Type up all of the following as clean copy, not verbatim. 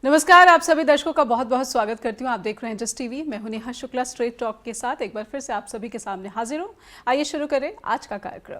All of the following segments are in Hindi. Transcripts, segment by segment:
नमस्कार, आप सभी दर्शकों का बहुत बहुत स्वागत करती हूँ। आप देख रहे हैं जस्ट टीवी। मैं हूं नेहा शुक्ला स्ट्रेट टॉक के साथ एक बार फिर से आप सभी के सामने हाजिर हूँ। आइए शुरू करें आज का कार्यक्रम।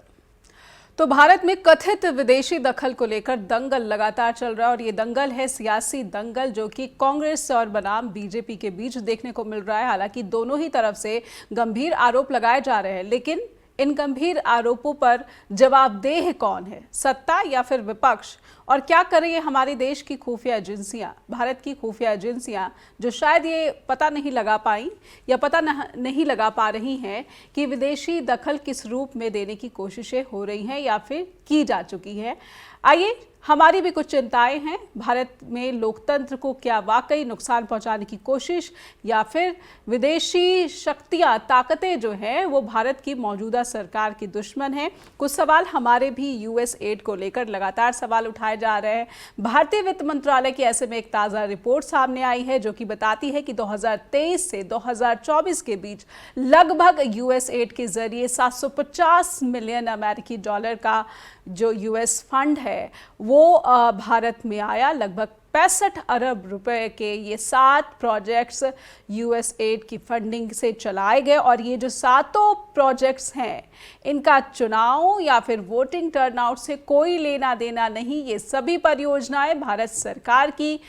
तो भारत में कथित विदेशी दखल को लेकर दंगल लगातार चल रहा है और ये दंगल है सियासी दंगल, जो कि कांग्रेस और बनाम बीजेपी के बीच देखने को मिल रहा है। हालांकि दोनों ही तरफ से गंभीर आरोप लगाए जा रहे हैं, लेकिन इन गंभीर आरोपों पर जवाबदेह कौन है, सत्ता या फिर विपक्ष? और क्या करें ये हमारे देश की खुफिया एजेंसियां, भारत की खुफिया एजेंसियां, जो शायद ये पता नहीं लगा पाई या पता नहीं लगा पा रही हैं कि विदेशी दखल किस रूप में देने की कोशिशें हो रही हैं या फिर की जा चुकी है। आइए, हमारी भी कुछ चिंताएं हैं। भारत में लोकतंत्र को क्या वाकई नुकसान पहुंचाने की कोशिश, या फिर विदेशी शक्तियां, ताकतें जो हैं वो भारत की मौजूदा सरकार की दुश्मन हैं? कुछ सवाल हमारे भी यूएस एड को लेकर लगातार सवाल उठाए जा रहे हैं। भारतीय वित्त मंत्रालय की ऐसे में एक ताज़ा रिपोर्ट सामने आई है जो कि बताती है कि 2023 से 2024 के बीच लगभग यूएस एड के जरिए 750 मिलियन अमेरिकी डॉलर का जो यूएस फंड है वो भारत में आया। लगभग 65 अरब रुपए के ये 7 प्रोजेक्ट्स यूएस एड की फंडिंग से चलाए गए। और ये जो 7 प्रोजेक्ट्स हैं, इनका चुनाव या फिर वोटिंग टर्नआउट से कोई लेना देना नहीं। ये सभी परियोजनाएं भारत सरकार की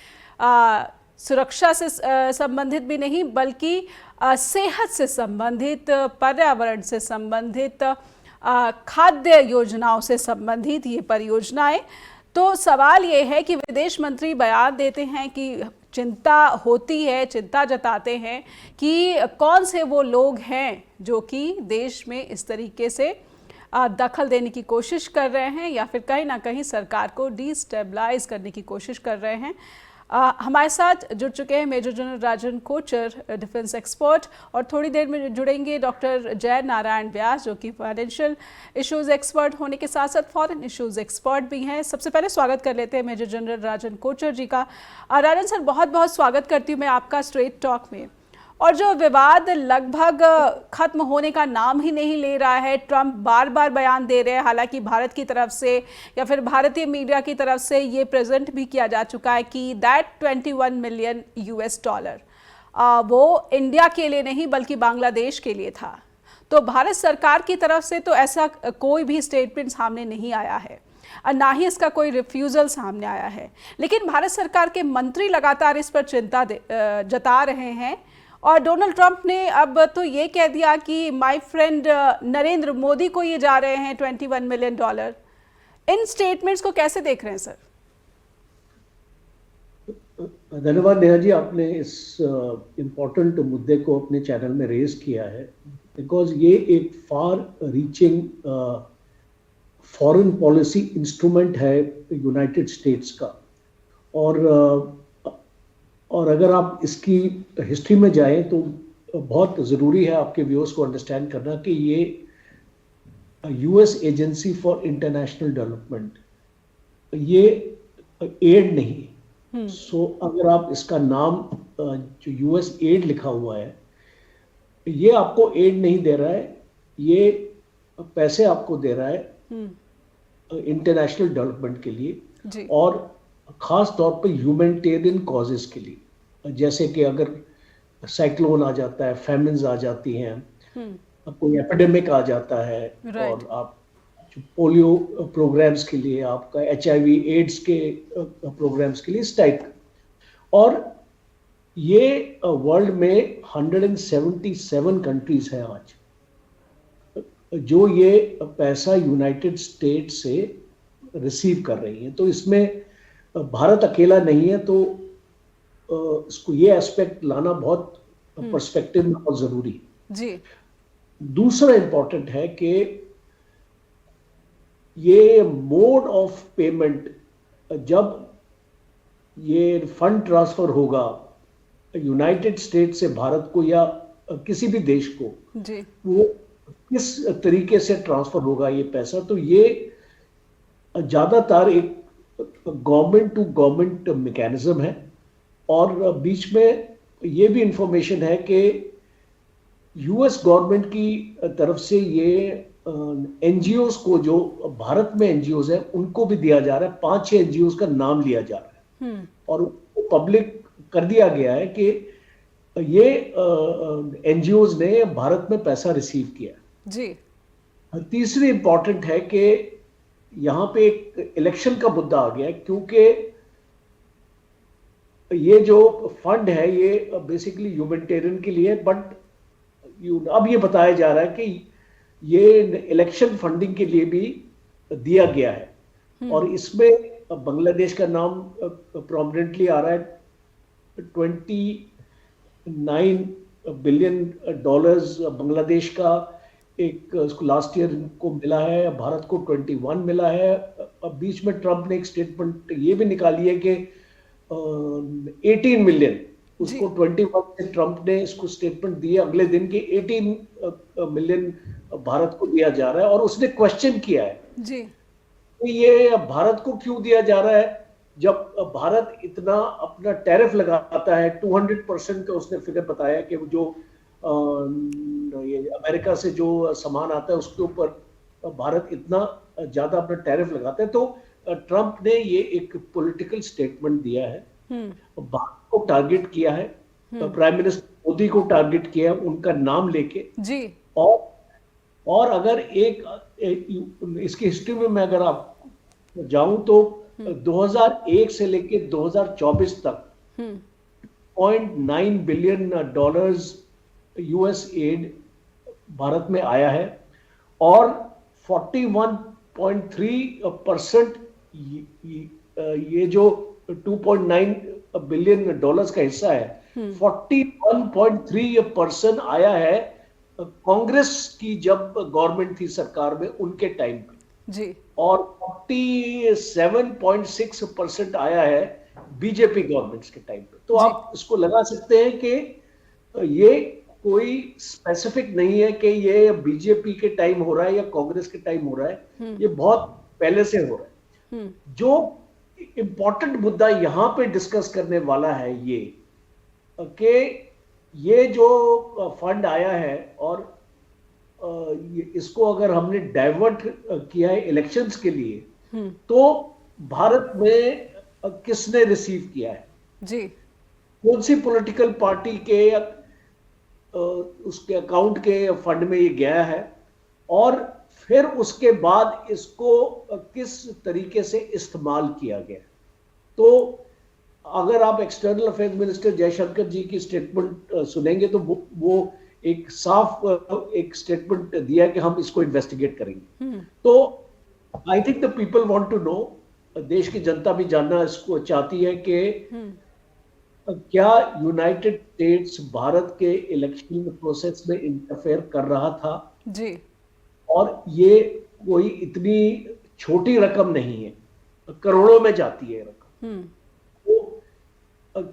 सुरक्षा से संबंधित भी नहीं, बल्कि सेहत से संबंधित, पर्यावरण से संबंधित, खाद्य योजनाओं से संबंधित ये परियोजनाएं। तो सवाल ये है कि विदेश मंत्री बयान देते हैं कि चिंता होती है, चिंता जताते हैं कि कौन से वो लोग हैं जो कि देश में इस तरीके से दखल देने की कोशिश कर रहे हैं या फिर कहीं ना कहीं सरकार को डिस्टेबलाइज करने की कोशिश कर रहे हैं। हमारे साथ जुड़ चुके हैं मेजर जनरल राजन कोचर, डिफेंस एक्सपर्ट, और थोड़ी देर में जुड़ेंगे डॉक्टर जय नारायण व्यास, जो कि फाइनेंशियल इश्यूज एक्सपर्ट होने के साथ साथ फॉरेन इश्यूज एक्सपर्ट भी हैं। सबसे पहले स्वागत कर लेते हैं मेजर जनरल राजन कोचर जी का। राजन सर, बहुत बहुत स्वागत करती हूँ मैं आपका स्ट्रेट टॉक में। और जो विवाद लगभग खत्म होने का नाम ही नहीं ले रहा है, ट्रंप बार बार बयान दे रहे हैं, हालांकि भारत की तरफ से या फिर भारतीय मीडिया की तरफ से ये प्रेजेंट भी किया जा चुका है कि दैट 21 मिलियन यूएस डॉलर वो इंडिया के लिए नहीं बल्कि बांग्लादेश के लिए था। तो भारत सरकार की तरफ से तो ऐसा कोई भी स्टेटमेंट सामने नहीं आया है, ना ही इसका कोई रिफ्यूजल सामने आया है। लेकिन भारत सरकार के मंत्री लगातार इस पर चिंता जता रहे हैं। और डोनाल्ड ट्रंप ने अब तो ये कह दिया कि माय फ्रेंड नरेंद्र मोदी को ये जा रहे हैं 21 मिलियन डॉलर। इन स्टेटमेंट्स को कैसे देख रहे हैं सर? धन्यवाद नेहा जी, आपने इस इम्पोर्टेंट मुद्दे को अपने चैनल में रेज किया है, बिकॉज ये एक far reaching foreign policy instrument है यूनाइटेड स्टेट्स का। और अगर आप इसकी हिस्ट्री में जाएं तो बहुत ज़रूरी है आपके व्यूअर्स को अंडरस्टैंड करना कि ये US agency for international development, ये एड नहीं। सो अगर आप इसका नाम जो यूएस एड लिखा हुआ है, ये आपको एड नहीं दे रहा है, ये पैसे आपको दे रहा है इंटरनेशनल डेवलपमेंट के लिए, और खास तौर पर ह्यूमैनिटेरियन कॉजेस के लिए। जैसे कि अगर साइक्लोन आ जाता है, फैमिन्स आ जाती हैं, कोई एपिडेमिक आ जाता है, और आप पोलियो प्रोग्राम्स के लिए, आपका HIV एड्स के प्रोग्राम्स के लिए इस टाइप। और ये वर्ल्ड में 177 कंट्रीज हैं आज जो ये पैसा यूनाइटेड स्टेट से रिसीव कर रही हैं। तो इसमें भारत अकेला नहीं है। तो इसको ये एस्पेक्ट लाना बहुत पर्सपेक्टिव में बहुत जरूरी है। दूसरा इंपॉर्टेंट है कि ये मोड ऑफ पेमेंट, जब ये फंड ट्रांसफर होगा यूनाइटेड स्टेट से भारत को या किसी भी देश को, वो किस तरीके से ट्रांसफर होगा ये पैसा, तो ये ज्यादातर एक गवर्नमेंट टू गवर्नमेंट मैकेनिज्म है। और बीच में ये भी इंफॉर्मेशन है कि यूएस गवर्नमेंट की तरफ से ये एनजीओज को, जो भारत में एनजीओज हैं, उनको भी दिया जा रहा है। 5-6 एनजीओज का नाम लिया जा रहा है। और पब्लिक कर दिया गया है कि ये एनजीओज ने भारत में पैसा रिसीव किया। जी। तीसरी इंपॉर्टेंट है कि यहाँ पे एक इलेक्शन का मुद्दा आ गया है, क्योंकि ये जो फंड है ये बेसिकली ह्यूमैनिटेरियन के लिए, बट अब ये बताया जा रहा है कि ये इलेक्शन फंडिंग के लिए भी दिया गया है, और इसमें बांग्लादेश का नाम प्रोमिनेंटली आ रहा है। $29 बिलियन बांग्लादेश का एक उसको लास्ट ईयर को मिला है, भारत को 21 मिला है। अब बीच में ट्रंप ने एक स्टेटमेंट ये भी निकाली है कि 18 मिलियन, उसको 21 से ट्रंप ने इसको स्टेटमेंट दिया अगले दिन के 18 मिलियन भारत को दिया जा रहा है। और उसने क्वेश्चन किया है जी। कि ये भारत को क्यों दिया जा रहा है, जब भारत इतना अपना टैरिफ लगाता है 200% का। उसने फिगर बताया कि जो ये अमेरिका से जो सामान आता है उसके ऊपर भारत इतना ज्यादा अपना टैरिफ लगाता है। तो ट्रंप ने ये एक पॉलिटिकल स्टेटमेंट दिया है, भारत को टारगेट किया है, प्राइम मिनिस्टर मोदी को टारगेट किया है उनका नाम लेके जी। और अगर इसकी हिस्ट्री में मैं अगर आप जाऊं तो 2001 से लेके 2024 तक $0.9 बिलियन यूएस एड भारत में आया है, और 41.3% ये जो $2.9 बिलियन का हिस्सा है, 41.3% आया है कांग्रेस की जब गवर्नमेंट थी सरकार में उनके टाइम पे जी, और 47.6% आया है बीजेपी गवर्नमेंट्स के टाइम पे। तो आप इसको लगा सकते हैं कि ये कोई स्पेसिफिक नहीं है कि ये बीजेपी के टाइम हो रहा है या कांग्रेस के टाइम हो रहा है, ये बहुत पहले से हो रहा है। जो इंपॉर्टेंट मुद्दा यहां पे डिस्कस करने वाला है ये कि ये जो फंड आया है और इसको अगर हमने डाइवर्ट किया है इलेक्शंस के लिए, तो भारत में किसने रिसीव किया है जी, कौन सी पॉलिटिकल पार्टी के उसके अकाउंट के फंड में ये गया है, और फिर उसके बाद इसको किस तरीके से इस्तेमाल किया गया। तो अगर आप एक्सटर्नल अफेयर्स मिनिस्टर जयशंकर जी की स्टेटमेंट सुनेंगे तो वो एक साफ एक स्टेटमेंट दिया है कि हम इसको इन्वेस्टिगेट करेंगे। तो I think the people want to know, देश की जनता भी जानना इसको चाहती है कि क्या यूनाइटेड स्टेट्स भारत के इलेक्शन प्रोसेस में इंटरफेयर कर रहा था जी, और ये कोई इतनी छोटी रकम नहीं है, करोड़ों में जाती है रकम। तो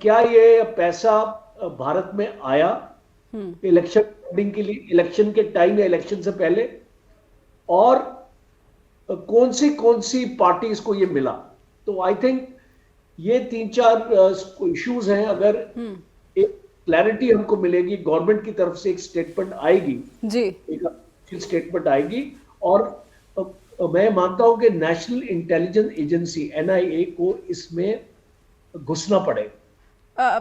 क्या ये पैसा भारत में आया इलेक्शन फंडिंग के लिए, इलेक्शन के टाइम या इलेक्शन से पहले, और कौन सी पार्टीज को ये मिला। तो आई थिंक ये 3-4 इश्यूज हैं। अगर एक क्लैरिटी हमको मिलेगी, गवर्नमेंट की तरफ से एक स्टेटमेंट आएगी जी, एक स्टेटमेंट आएगी, और मैं मानता हूं कि नेशनल इंटेलिजेंस एजेंसी NIA को इसमें घुसना पड़ेगा,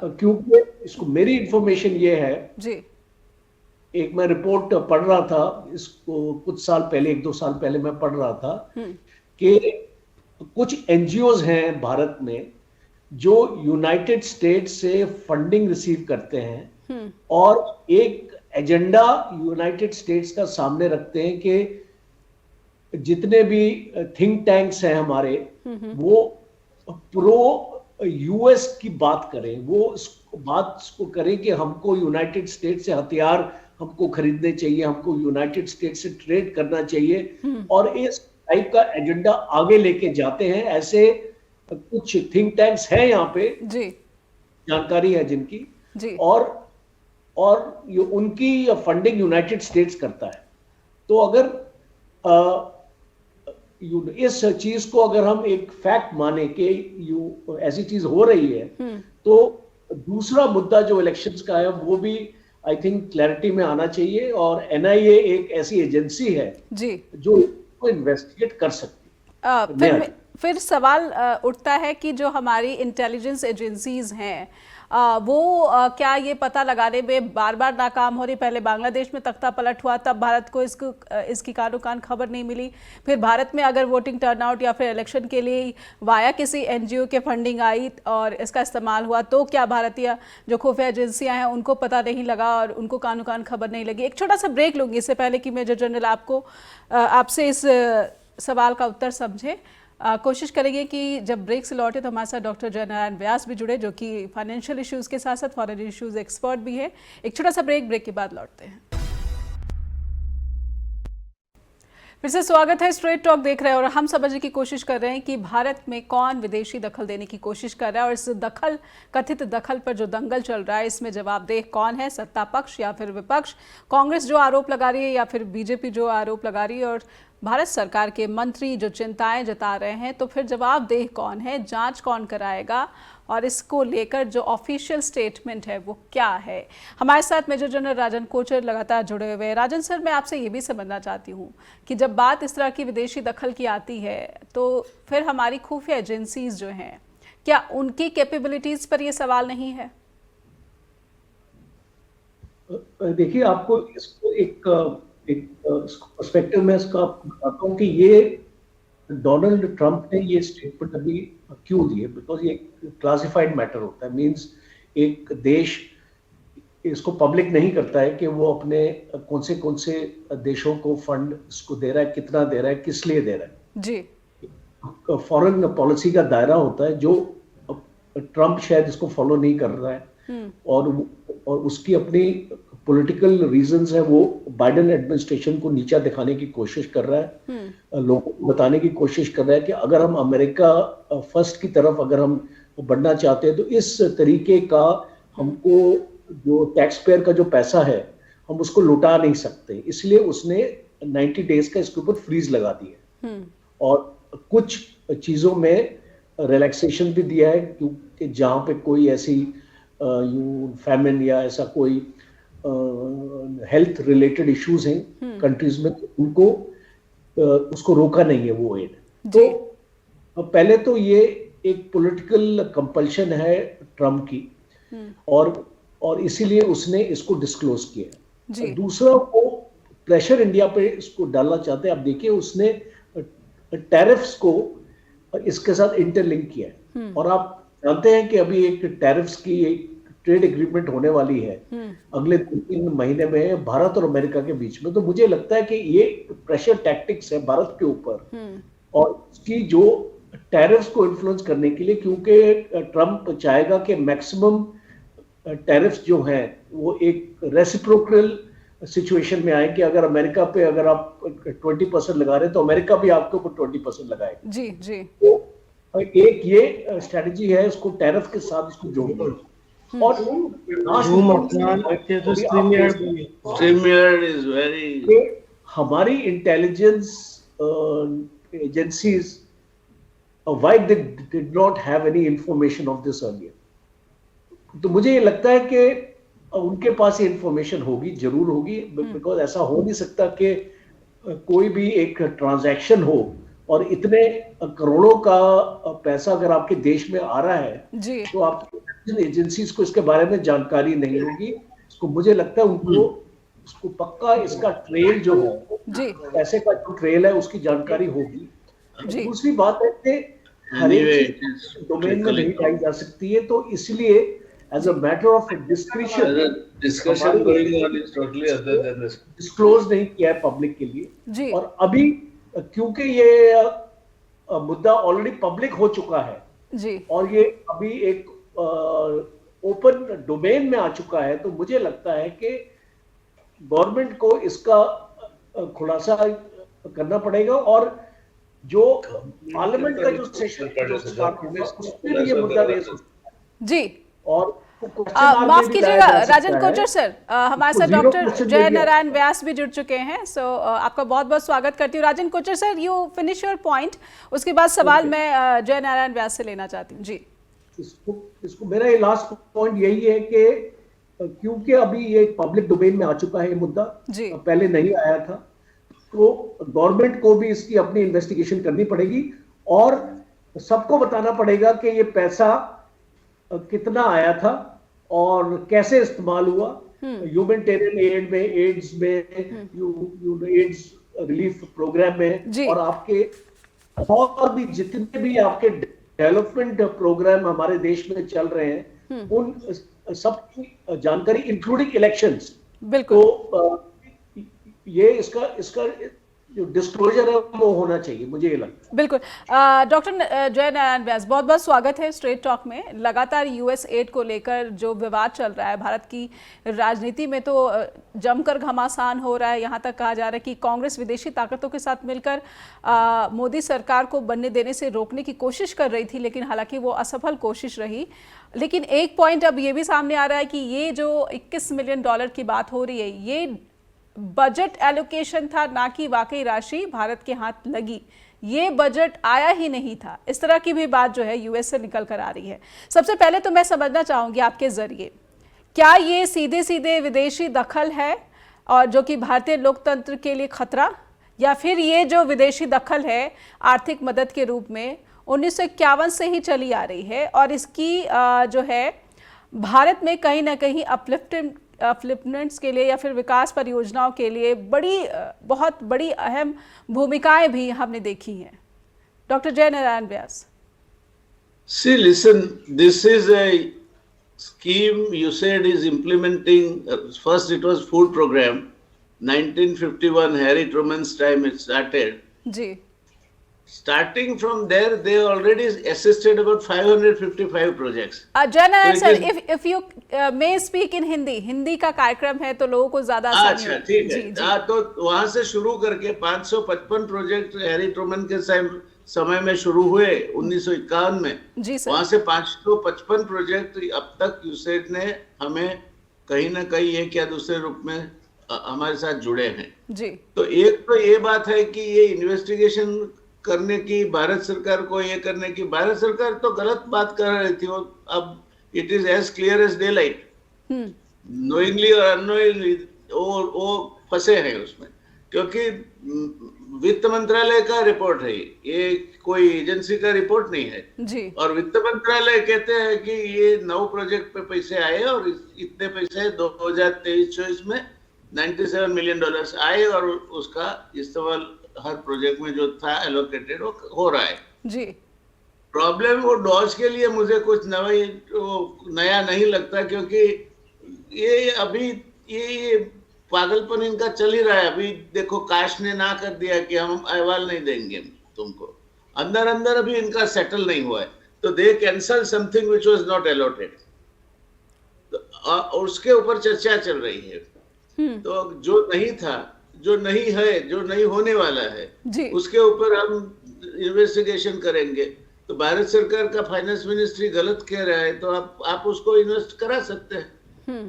क्योंकि इसको मेरी इंफॉर्मेशन ये है जी, एक मैं रिपोर्ट पढ़ रहा था इसको कुछ साल पहले, 1-2 साल पहले मैं पढ़ रहा था कि कुछ NGOs हैं भारत में जो यूनाइटेड स्टेट्स से फंडिंग रिसीव करते हैं और एक एजेंडा यूनाइटेड स्टेट्स का सामने रखते हैं कि जितने भी थिंक टैंक्स हैं हमारे, वो प्रो US की बात करें, वो बात को करें कि हमको यूनाइटेड स्टेट्स से हथियार हमको खरीदने चाहिए, हमको यूनाइटेड स्टेट्स से ट्रेड करना चाहिए, और इस टाइप का एजेंडा आगे लेके जाते हैं। ऐसे कुछ थिंक टैंक्स हैं यहाँ पे जी, जानकारी है जिनकी जी, और ये उनकी फंडिंग यूनाइटेड स्टेट्स करता है। तो अगर इस चीज को अगर हम एक फैक्ट माने कि ऐसी चीज हो रही है, तो दूसरा मुद्दा जो इलेक्शंस का है वो भी आई थिंक क्लैरिटी में आना चाहिए, और NIA एक ऐसी एजेंसी है जी, जो इसको इन्वेस्टिगेट कर सकती है। फिर सवाल उठता है कि जो हमारी इंटेलिजेंस एजेंसीज हैं वो क्या ये पता लगाने में बार बार नाकाम हो रही। पहले बांग्लादेश में तख्ता पलट हुआ, तब भारत को इसकी कानो कान खबर नहीं मिली। फिर भारत में अगर वोटिंग टर्नआउट या फिर इलेक्शन के लिए वाया किसी एनजीओ के फंडिंग आई और इसका इस्तेमाल हुआ, तो क्या भारतीय जो खुफिया एजेंसियां हैं उनको पता नहीं लगा और उनको कानो कान खबर नहीं लगी। एक छोटा सा ब्रेक लूँगी इससे पहले कि मेजर जनरल आपसे इस सवाल का उत्तर समझे। कोशिश करेंगे कि जब ब्रेक से लौटे तो हमारे साथ डॉक्टर जय नारायण व्यास भी जुड़े, जो कि फाइनेंशियल इश्यूज़ के साथ साथ फॉरेन इश्यूज़ एक्सपर्ट भी है। एक छोटा सा ब्रेक के बाद लौटते हैं। फिर से स्वागत है, स्ट्रेट टॉक देख रहे हैं और हम समझने की कोशिश कर रहे हैं कि भारत में कौन विदेशी दखल देने की कोशिश कर रहा है और इस कथित दखल पर जो दंगल चल रहा है इसमें जवाबदेह कौन है, सत्ता पक्ष या फिर विपक्ष, कांग्रेस जो आरोप लगा रही है या फिर बीजेपी जो आरोप लगा रही है और भारत सरकार के मंत्री जो चिंताएं जता रहे हैं। तो फिर जवाबदेह कौन है, जांच कौन कराएगा और इसको लेकर जो ऑफिशियल स्टेटमेंट है वो क्या है। हमारे साथ मेजर जनरल राजन कोचर लगातार जुड़े हुए हैं। राजन सर, मैं आपसे ये भी समझना चाहती हूँ कि जब बात इस तरह की विदेशी दखल की आती है तो फिर हमारी खुफिया एजेंसीज जो हैं, क्या उनकी कैपेबिलिटीज पर ये सवाल नहीं है? देखिए, आपको इसको एक पर्सपेक्टिव में इसका बताता हूँ कि ये डोनाल्ड ट्रंप ने ये स्टेटमेंट अभी क्यों दिए, बिकॉज ये क्लासिफाइड मैटर होता है। मींस एक देश इसको पब्लिक नहीं करता है कि वो अपने कौन से देशों को फंड इसको दे रहा है, कितना दे रहा है, किस लिए दे रहा है। जी, फॉरेन पॉलिसी का दायरा होता है जो ट्रंप शायद इसको फॉलो नहीं कर रहा है और उसकी अपनी पॉलिटिकल रीजंस है। वो बाइडेन एडमिनिस्ट्रेशन को नीचा दिखाने की कोशिश कर रहा है, लोगों को बताने की कोशिश कर रहा है कि अगर हम अमेरिका फर्स्ट की तरफ अगर हम बढ़ना चाहते हैं तो इस तरीके का हमको जो टैक्स पेयर का जो पैसा है हम उसको लुटा नहीं सकते। इसलिए उसने 90 डेज का इसके ऊपर फ्रीज लगा दिया और कुछ चीजों में रिलैक्सेशन भी दिया है, क्योंकि जहां पे कोई ऐसी फैमिन या ऐसा कोई हेल्थ रिलेटेड इश्यूज हैं कंट्रीज में, तो उनको उसको रोका नहीं है वो एड। तो पहले तो ये एक पॉलिटिकल कंपल्शन है ट्रम्प की और इसीलिए उसने इसको डिस्क्लोज किया। दूसरा, वो प्रेशर इंडिया पे इसको डालना चाहते हैं। आप देखिए, उसने टैरिफ्स को इसके साथ इंटरलिंक किया है और आप जानते हैं कि अभी एक टैरिफ्स की एक ट्रेड एग्रीमेंट होने वाली है अगले 2-3 महीने में भारत और अमेरिका के बीच में। तो मुझे लगता है कि ये प्रेशर टैक्टिक्स है भारत के ऊपर और इसकी जो टैरिफ्स को इन्फ्लुएंस करने के लिए, क्योंकि ट्रंप चाहेगा कि मैक्सिमम टैरिफ्स जो हैं वो एक रेसिप्रोकल सिचुएशन में आए कि अगर अमेरिका पे अगर आप 20% लगा रहे हैं तो अमेरिका भी आपके ऊपर 20% लगाएगा। जी जी। तो एक ये स्ट्रेटजी है, उसको टैरिफ के साथ इसको जोड़ना। और हमारी intelligence agencies why they did not have any information of this earlier. तो मुझे ये लगता है कि उनके पास ये इंफॉर्मेशन होगी, जरूर होगी, बिकॉज ऐसा हो नहीं सकता कि कोई भी एक ट्रांजैक्शन हो और इतने करोड़ों का पैसा अगर आपके देश में आ रहा है तो आपकी एजेंसीज को इसके बारे में जानकारी नहीं होगी। इसको मुझे लगता है उनको उसको पक्का इसका ट्रेल जो है, पैसे का जो ट्रेल है उसकी जानकारी होगी। दूसरी बात है कि हर एक चीज डोमेन में नहीं पाई जा सकती है, तो इसलिए as a matter of discretion disclose नहीं किया है पब्लिक के लिए। और अभी क्योंकि ये मुद्दा ऑलरेडी पब्लिक हो चुका है और ये अभी एक ओपन डोमेन में आ चुका है, तो मुझे लगता है कि गवर्नमेंट को इसका खुलासा करना पड़ेगा और जो पार्लियामेंट का जो सेशन स्टार्ट होगा उसमें भी ये मुद्दा रेज होगा। जी, और माफ कीजिएगा राजन कोचर सर, हमारे साथ डॉक्टर जय नारायण व्यास भी जुड़ चुके हैं। सो आपका बहुत बहुत स्वागत करती हूँ। Rajan Kochar sir, you finish your point, उसके बाद सवाल मैं जय नारायण व्यास से लेना चाहती हूँ। जी, इसको मेरा ये लास्ट पॉइंट यही है कि क्योंकि अभी ये पब्लिक डोमेन में आ चुका है ये मुद्दा, पहले नहीं आया था, तो गवर्नमेंट को भी इसकी अपनी इन्वेस्टिगेशन करनी पड़ेगी और सबको बताना पड़ेगा कि ये पैसा कितना आया था और कैसे इस्तेमाल हुआ, ह्यूमैनिटेरियन एड में, एड्स में, एड्स रिलीफ प्रोग्राम में, जी और आपके और भी जितने भी आपके डेवलपमेंट प्रोग्राम हमारे देश में चल रहे हैं, उन सबकी जानकारी इंक्लूडिंग इलेक्शंस। बिल्कुल तो ये इसका जो डिस्क्लोजर है वो होना चाहिए, मुझे ये लगता है। बिल्कुल। डॉक्टर जय नारायण व्यास, बहुत बहुत स्वागत है स्ट्रेट टॉक में। लगातार यूएस एड को लेकर जो विवाद चल रहा है भारत की राजनीति में, तो जमकर घमासान हो रहा है। यहाँ तक कहा जा रहा है कि कांग्रेस विदेशी ताकतों के साथ मिलकर मोदी सरकार को बनने देने से रोकने की कोशिश कर रही थी, लेकिन हालांकि वो असफल कोशिश रही। लेकिन एक पॉइंट अब ये भी सामने आ रहा है कि ये जो $21 मिलियन की बात हो रही है, ये बजट एलोकेशन था, ना कि वाकई राशि भारत के हाथ लगी। ये बजट आया ही नहीं था। इस तरह की भी बात जो है यूएस से निकल कर आ रही है। सबसे पहले तो मैं समझना चाहूंगी आपके जरिए, क्या ये सीधे सीधे विदेशी दखल है और जो कि भारतीय लोकतंत्र के लिए खतरा, या फिर ये जो विदेशी दखल है आर्थिक मदद के रूप में 1951 से ही चली आ रही है और इसकी जो है भारत में कहीं ना कहीं अपलिफ्टमेंट्स के लिए या फिर विकास परियोजनाओं के लिए बहुत बड़ी अहम भूमिकाएं भी हमने देखी हैं। डॉक्टर जय Narayan Vyas. See, listen, this is a scheme you said is implementing, first it was food program, 1951, Harry Truman's time it started. Ji Starting from there, they already assisted about 555 projects. जय Narayan So sir, it is- if you may speak in Hindi का कार्यक्रम है तो लोगों को ज्यादा आसानी अच्छा होगी। ठीक जी है। जी हाँ, तो वहां से शुरू करके 555 प्रोजेक्ट हैरी ट्रूमन के समय में शुरू हुए 1951 में। जी सर। वहां से 555 प्रोजेक्ट अब तक यूसेड ने हमें कहीं ना कहीं एक या दूसरे रूप में हमारे साथ जुड़े हैं। जी तो एक तो ये बात है कि ये इन्वेस्टिगेशन करने की, भारत सरकार को ये करने की, भारत सरकार तो गलत बात कर रही थी। वो अब it is as clear as daylight, knowingly और अननोइंगली वो फंसे हैं उसमें, क्योंकि वित्त मंत्रालय का रिपोर्ट है, ये कोई एजेंसी का रिपोर्ट नहीं है। जी और वित्त मंत्रालय कहते हैं कि ये 9 प्रोजेक्ट पे पैसे आए और इतने पैसे 2023-24 में $97 मिलियन आए और उसका इस्तेमाल हर प्रोजेक्ट में जो था एलोकेटेड हो रहा है। जी प्रॉब्लम वो डॉज के लिए मुझे कुछ नया नहीं लगता, क्योंकि ये अभी ये पागलपन इनका चल ही रहा है। अभी देखो, काश ने ना कर दिया कि हम अहवाल नहीं देंगे तुमको, अंदर अंदर अभी इनका सेटल नहीं हुआ है, तो दे cancel something which was not allotted, उसके ऊपर चर्चा चल रही है। तो जो नहीं था, जो नहीं है, जो नहीं होने वाला है, जी उसके ऊपर हम इन्वेस्टिगेशन करेंगे। तो भारत सरकार का फाइनेंस मिनिस्ट्री गलत कह रहा है, तो आप उसको इन्वेस्ट करा सकते हैं।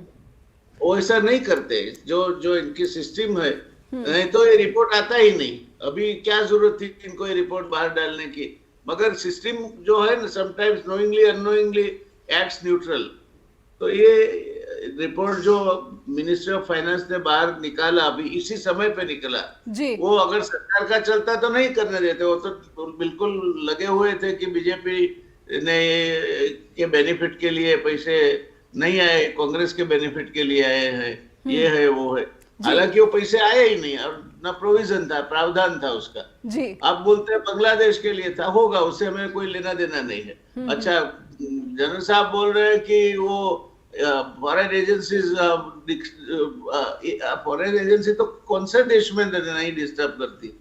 वो ऐसा नहीं करते, जो इनकी सिस्टम है, नहीं तो ये रिपोर्ट आता ही नहीं। अभी क्या जरूरत थी इनको ये रिपोर्ट बाहर डालने की? मगर सिस्टम जो है ना, sometimes knowingly unknowingly acts neutral. तो ये रिपोर्ट जो मिनिस्ट्री ऑफ फाइनेंस ने बाहर निकाला, अभी इसी समय पे निकला, जी वो अगर सरकार का चलता तो नहीं करने देते। वो तो बिल्कुल लगे हुए थे कि बीजेपी ने के बेनिफिट के लिए पैसे नहीं आए, कांग्रेस के बेनिफिट के लिए आए हैं, ये है वो है। हालांकि वो पैसे आए ही नहीं और ना प्रोविजन था, प्रावधान था उसका। जी आप बोलते हैं बांग्लादेश के लिए था, होगा, उससे हमें कोई लेना देना नहीं है। अच्छा, जनरल साहब बोल रहे हैं कि वो फॉरेन एजेंसीज, फॉरेन एजेंसी तो कौन से देश में नहीं डिस्टर्ब करती?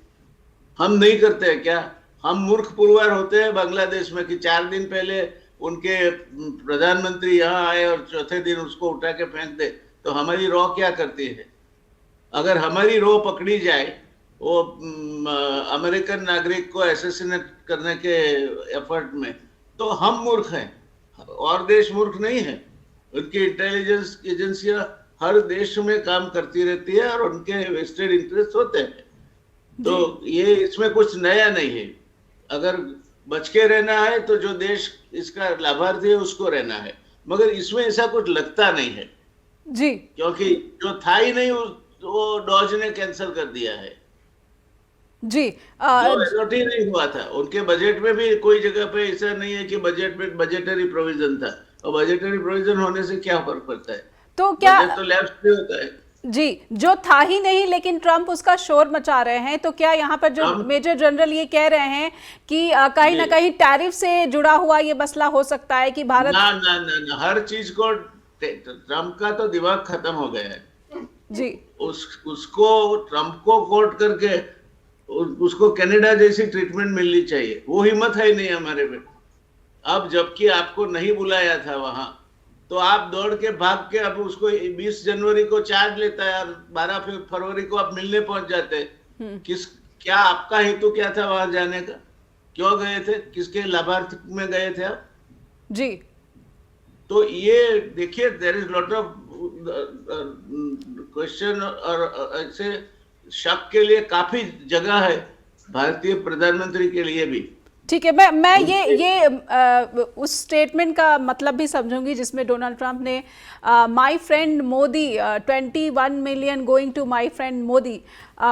हम नहीं करते हैं क्या? हम मूर्ख पुरवार होते हैं बांग्लादेश में कि 4 दिन पहले उनके प्रधानमंत्री यहाँ आए और चौथे दिन उसको उठा के फेंक दे। तो हमारी रॉ क्या करती है? अगर हमारी रॉ पकड़ी जाए, वो अमेरिकन नागरिक को असैसिनेट करने के एफर्ट में, तो हम मूर्ख हैं और देश मूर्ख नहीं है। उनकी इंटेलिजेंस एजेंसियां हर देश में काम करती रहती है और उनके वेस्टेड इंटरेस्ट होते हैं। तो ये इसमें कुछ नया नहीं है। अगर बच के रहना है तो जो देश इसका लाभार्थी है उसको रहना है, मगर इसमें ऐसा कुछ लगता नहीं है जी, क्योंकि जो था ही नहीं वो डॉज ने कैंसिल कर दिया है। जी अलॉट ही नहीं हुआ था। उनके बजट में भी कोई जगह पे ऐसा नहीं है कि बजट में बजटरी प्रोविजन था, और बजटरी प्रोविजन होने से क्या फर्क पड़ता है? तो क्या बजट तो लैप्स भी होता है। जी, जो था ही नहीं लेकिन ट्रंप उसका शोर मचा रहे हैं, तो क्या यहाँ पर जो ट्रम्प मेजर जनरल ये कह रहे हैं कि कहीं ना जी, कहीं टैरिफ से जुड़ा हुआ ये मसला हो सकता है कि भारत। ना ना ना ना, हर चीज को ट्रम्प का तो दिमाग खत्म हो गया है। जी उसको ट्रम्प को कोर्ट करके उसको कनाडा जैसी ट्रीटमेंट मिलनी चाहिए, वो हिम्मत है ही नहीं हमारे में। अब जबकि आपको नहीं बुलाया था वहां, तो आप दौड़ के भाग के अब उसको 20 जनवरी को चार्ज लेता है और 12 फरवरी को आप मिलने पहुंच जाते हैं। क्या आपका हेतु क्या था वहां जाने का? क्यों गए थे? किसके लाभार्थ में गए थे आप? जी तो ये देखिए, there is lot of question और ऐसे शक के लिए काफी जगह है भारतीय प्रधानमंत्री के लिए भी। ठीक है, मैं उनके ये उस स्टेटमेंट का मतलब भी समझूंगी जिसमें डोनाल्ड ट्रंप ने my friend Modi 21 million going to my friend Modi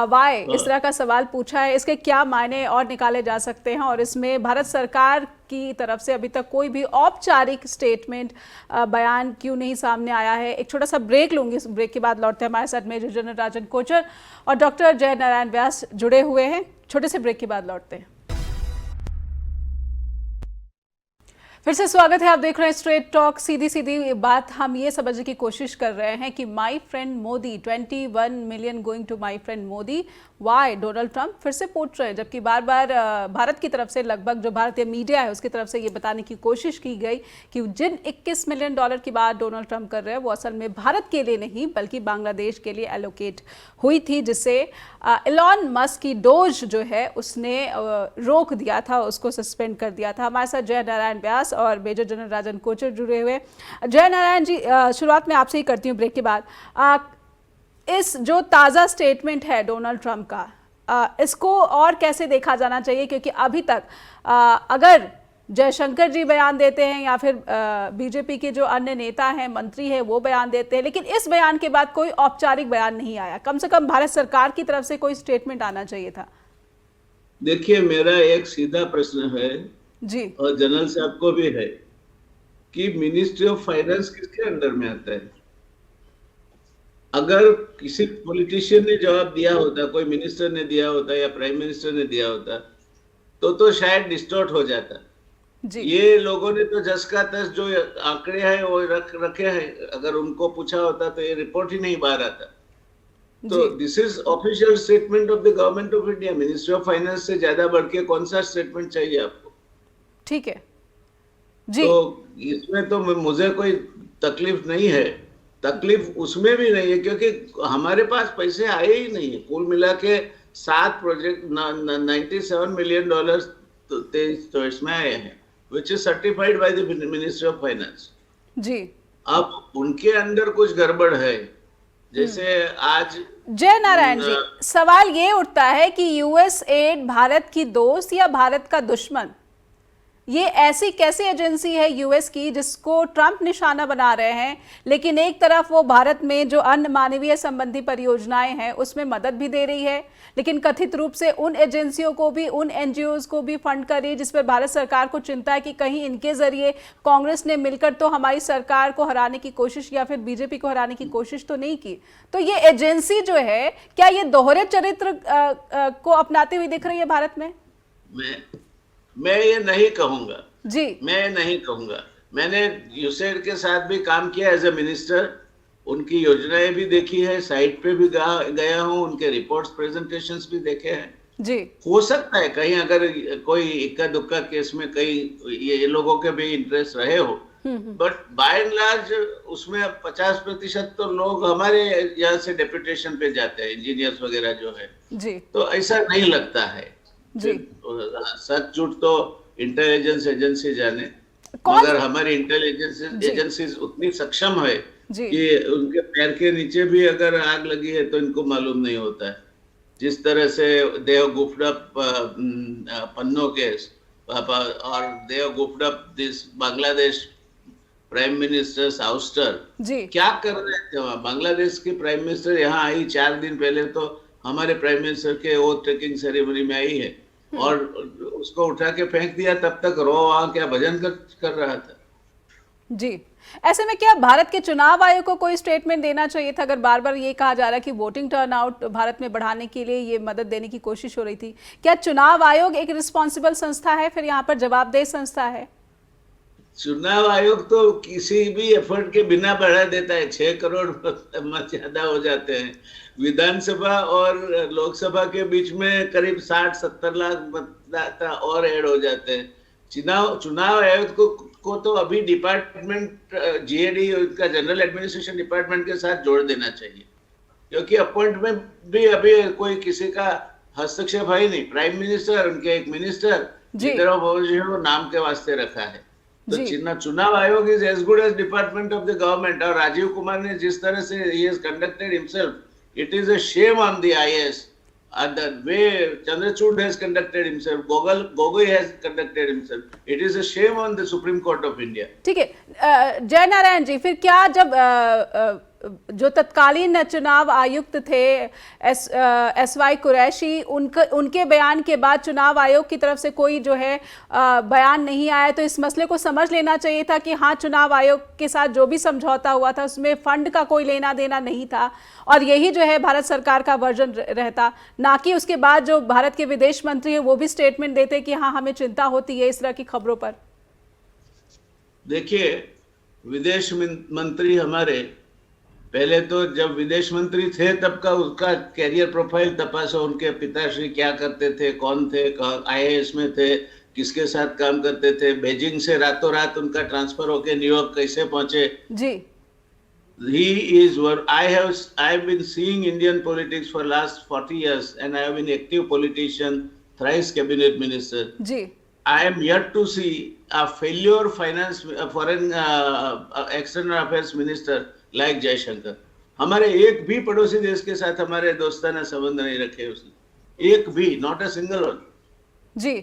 why इस तरह का सवाल पूछा है। इसके क्या मायने और निकाले जा सकते हैं, और इसमें भारत सरकार की तरफ से अभी तक कोई भी औपचारिक स्टेटमेंट बयान क्यों नहीं सामने आया है? एक छोटा सा ब्रेक लूंगी, इस ब्रेक के बाद लौटते हैं। हमारे साथ मेजर जनरल राजन कोचर और डॉक्टर जय नारायण व्यास जुड़े हुए हैं। छोटे से ब्रेक के बाद लौटते हैं। फिर से स्वागत है, आप देख रहे हैं स्ट्रेट टॉक। सीधी सीधी बात हम ये समझने की कोशिश कर रहे हैं कि my friend Modi 21 million going to my friend Modi why Donald Trump फिर से पूछ रहे हैं, जबकि बार बार भारत की तरफ से, लगभग जो भारतीय मीडिया है उसकी तरफ से ये बताने की कोशिश की गई कि जिन 21 मिलियन डॉलर की बात डोनाल्ड ट्रंप कर रहे हैं वो असल में भारत के लिए नहीं बल्कि बांग्लादेश के लिए एलोकेट हुई थी, जिससे एलॉन मस्क की डोज जो है उसने रोक दिया था, उसको सस्पेंड कर दिया था। हमारे साथ जय नारायण व्यास और मेजर जनरल राजन कोचर जुड़े हुए। जय नारायण जी, शुरुआत में आपसे ही करती हूँ ब्रेक के बाद। इस जो ताज़ा स्टेटमेंट है डोनाल्ड ट्रंप का, इसको और कैसे देखा जाना चाहिए? क्योंकि अभी तक अगर जयशंकर जी बयान देते हैं या फिर बीजेपी के जो अन्य नेता हैं, मंत्री हैं, वो बयान देते हैं, लेकिन इस बयान के बाद कोई औपचारिक बयान नहीं आया। कम से कम भारत सरकार की तरफ से कोई स्टेटमेंट आना चाहिए था। देखिए, मेरा एक सीधा प्रश्न है जी, और जनरल साहब को भी है कि मिनिस्ट्री ऑफ फाइनेंस किसके अंडर में आता है? अगर किसी पॉलिटिशियन ने जवाब दिया होता, कोई मिनिस्टर ने दिया होता या प्राइम मिनिस्टर ने दिया होता, तो शायद डिस्टॉर्ट हो जाता। जी, ये लोगों ने तो जस का तस जो आंकड़े हैं वो रखे हैं। अगर उनको पूछा होता तो ये रिपोर्ट ही नहीं बाहर आता। तो this is official statement of the government of India. Ministry of finance से ज्यादा बढ़ के कौन सा स्टेटमेंट चाहिए आपको? ठीक है जी। तो इसमें तो मुझे कोई तकलीफ नहीं है। तकलीफ उसमें भी नहीं है क्योंकि हमारे पास पैसे आए ही नहीं है। कुल मिला के 7 प्रोजेक्ट 97 मिलियन डॉलर तो इसमें आए हैं, which is certified by the ministry of finance. जी, अब उनके अंदर कुछ गड़बड़ है। जैसे आज जय नारायण जी, सवाल ये उठता है कि यूएस एड भारत की दोस्त या भारत का दुश्मन? ये ऐसी कैसी एजेंसी है यूएस की जिसको ट्रंप निशाना बना रहे हैं, लेकिन एक तरफ वो भारत में जो अन्य मानवीय संबंधी परियोजनाएं हैं उसमें मदद भी दे रही है, लेकिन कथित रूप से उन एजेंसियों को भी, उन एनजीओज को भी फंड कर रही है, जिस पर भारत सरकार को चिंता है कि कहीं इनके जरिए कांग्रेस ने मिलकर तो हमारी सरकार को हराने की कोशिश या फिर बीजेपी को हराने की कोशिश तो नहीं की। तो ये एजेंसी जो है, क्या ये दोहरे चरित्र को अपनाते हुए दिख रही है भारत में? मैं ये नहीं कहूंगा जी, मैं नहीं कहूंगा। मैंने यूसेड के साथ भी काम किया एज ए मिनिस्टर। उनकी योजनाएं भी देखी है, साइट पे भी गया हूं, उनके रिपोर्ट्स प्रेजेंटेशंस भी देखे हैं। जी, हो सकता है कहीं अगर कोई इक्का दुक्का केस में कहीं ये लोगों के भी इंटरेस्ट रहे हो, बट बाय एंड लार्ज उसमें 50% तो लोग हमारे यहाँ से डेपुटेशन पे जाते हैं, इंजीनियर्स वगैरह जो है। जी, तो ऐसा नहीं लगता है। जी, सच झूठ तो इंटेलिजेंस एजेंसी जाने, मगर हमारी इंटेलिजेंस एजेंसीज उतनी सक्षम है कि उनके पैर के नीचे भी अगर आग लगी है तो इनको मालूम नहीं होता है। जिस तरह से they have goofed up Pannun case और they have goofed up this Bangladesh prime minister साउस्टर, क्या कर रहे थे वहां? बांग्लादेश की प्राइम मिनिस्टर यहाँ आई 4 दिन पहले तो हमारे प्राइम मिनिस्टर के ओथ टेकिंग सेरेमनी में आई है, और उसको उठा के फेंक दिया। तब तक रो वहां क्या भजन कर रहा था। जी, ऐसे में क्या भारत के चुनाव आयोग को कोई स्टेटमेंट देना चाहिए था? अगर बार बार ये कहा जा रहा है कि वोटिंग टर्नआउट भारत में बढ़ाने के लिए ये मदद देने की कोशिश हो रही थी, क्या चुनाव आयोग एक रिस्पॉन्सिबल संस्था है, फिर यहाँ पर जवाबदेह संस्था है? चुनाव आयोग तो किसी भी एफर्ट के बिना बढ़ा देता है। 6 करोड़ मत ज्यादा हो जाते हैं। विधानसभा और लोकसभा के बीच में करीब 60-70 लाख मतदाता और ऐड हो जाते हैं। चुनाव आयोग को तो अभी डिपार्टमेंट जीएडी, का जनरल एडमिनिस्ट्रेशन डिपार्टमेंट के साथ जोड़ देना चाहिए, क्योंकि अपॉइंटमेंट भी अभी कोई किसी का हस्तक्षेप है ही नहीं। प्राइम मिनिस्टर, उनके एक मिनिस्टर लीडर ऑफ अपोजिशन नाम के वास्ते रखा है। तो चुनाव आयोग is as good as department of the government. और राजीव कुमार ने जिस तरह से ही has conducted himself, it is a shame on the IAS and the way Chandrachud has conducted himself, Gogoi has conducted himself. It is a shame on the Supreme Court of India. ठीक है, जय नारायण जी, फिर क्या जब जो तत्कालीन चुनाव आयुक्त थे एसवाई कुरैशी, उनके बयान के बाद चुनाव आयोग की तरफ से कोई जो है बयान नहीं आया, तो इस मसले को समझ लेना चाहिए था कि हाँ, चुनाव आयोग के साथ जो भी समझौता हुआ था उसमें फंड का कोई लेना देना नहीं था, और यही जो है भारत सरकार का वर्जन रहता, ना कि उसके बाद जो भारत के विदेश मंत्री है वो भी स्टेटमेंट देते कि हाँ, हमें चिंता होती है इस तरह की खबरों पर। देखिए, विदेश मंत्री हमारे, पहले तो जब विदेश मंत्री थे तब का उसका कैरियर प्रोफाइल तपासो। उनके पिताश्री क्या करते थे, कौन थे, आईएएस में थे, किसके साथ काम करते थे, बीजिंग से रातों रात उनका ट्रांसफर होके न्यूयॉर्क कैसे पहुंचे जी। He is what I have been seeing Indian politics for last 40 years, and I have been active politician, thrice cabinet minister. Ji. I am yet to see a failure foreign external affairs minister like Jaishankar. हमारे एक भी पड़ोसी देश के साथ हमारे दोस्ताना संबंध नहीं रखे उसने, एक भी, नॉट अ सिंगल वन जी।